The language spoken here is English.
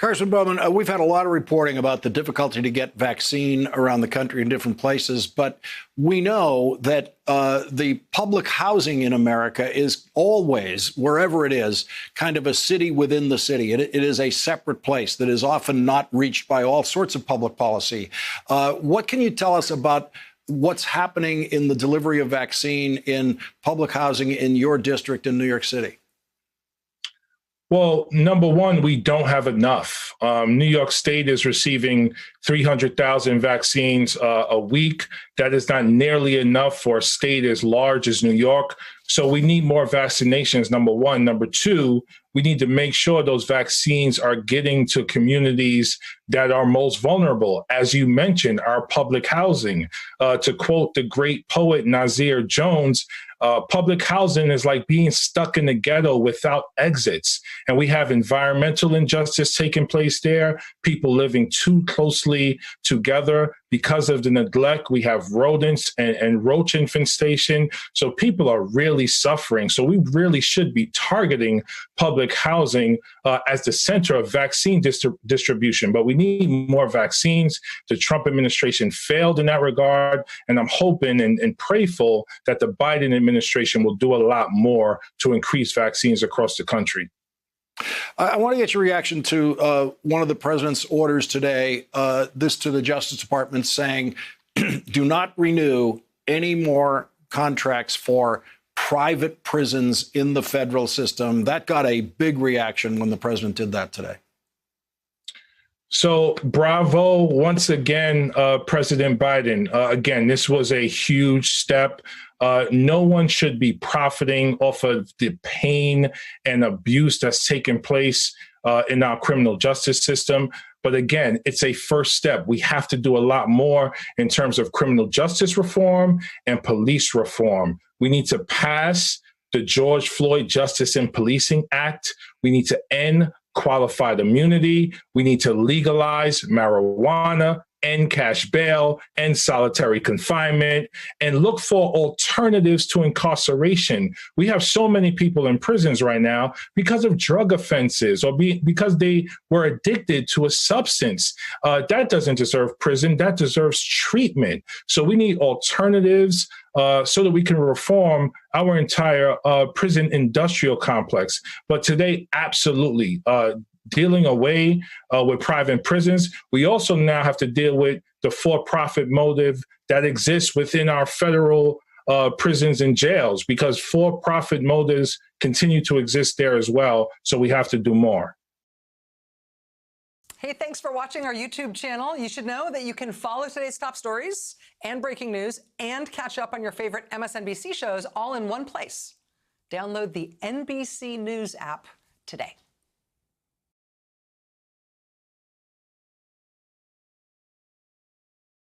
Congressman Bowman, we've had a lot of reporting about the difficulty to get vaccine around the country in different places, but we know that the public housing in America is always, wherever it is, kind of a city within the city. It is a separate place that is often not reached by all sorts of public policy. What can you tell us about what's happening in the delivery of vaccine in public housing in your district in New York City? Well, number one, we don't have enough. New York State is receiving 300,000 vaccines a week. That is not nearly enough for a state as large as New York. So we need more vaccinations, number one. Number two, we need to make sure those vaccines are getting to communities that are most vulnerable. As you mentioned, our public housing. To quote the great poet Nasir Jones, public housing is like being stuck in the ghetto without exits. And we have environmental injustice taking place there, people living too closely together because of the neglect. We have rodents and roach infestation. So people are really suffering. So we really should be targeting public housing as the center of vaccine distribution. But we need more vaccines. The Trump administration failed in that regard. And I'm hoping and prayerful that the Biden administration will do a lot more to increase vaccines across the country. I want to get your reaction to one of the president's orders today, this to the Justice Department saying, do not renew any more contracts for private prisons in the federal system. That got a big reaction when the president did that today. So bravo once again, President Biden. Again, this was a huge step. No one should be profiting off of the pain and abuse that's taken place in our criminal justice system. But again, it's a first step. We have to do a lot more in terms of criminal justice reform and police reform. We need to pass the George Floyd Justice in Policing Act. We need to end qualified immunity. We need to legalize marijuana, end cash bail, end solitary confinement, and look for alternatives to incarceration. We have so many people in prisons right now because of drug offenses or because they were addicted to a substance. That doesn't deserve prison. That deserves treatment. So we need alternatives so that we can reform our entire prison industrial complex. But today, absolutely, dealing away with private prisons. We also now have to deal with the for-profit motive that exists within our federal prisons and jails, because for-profit motives continue to exist there as well. So we have to do more. Hey, thanks for watching our YouTube channel. You should know that you can follow today's top stories and breaking news and catch up on your favorite MSNBC shows all in one place. Download the NBC News app today.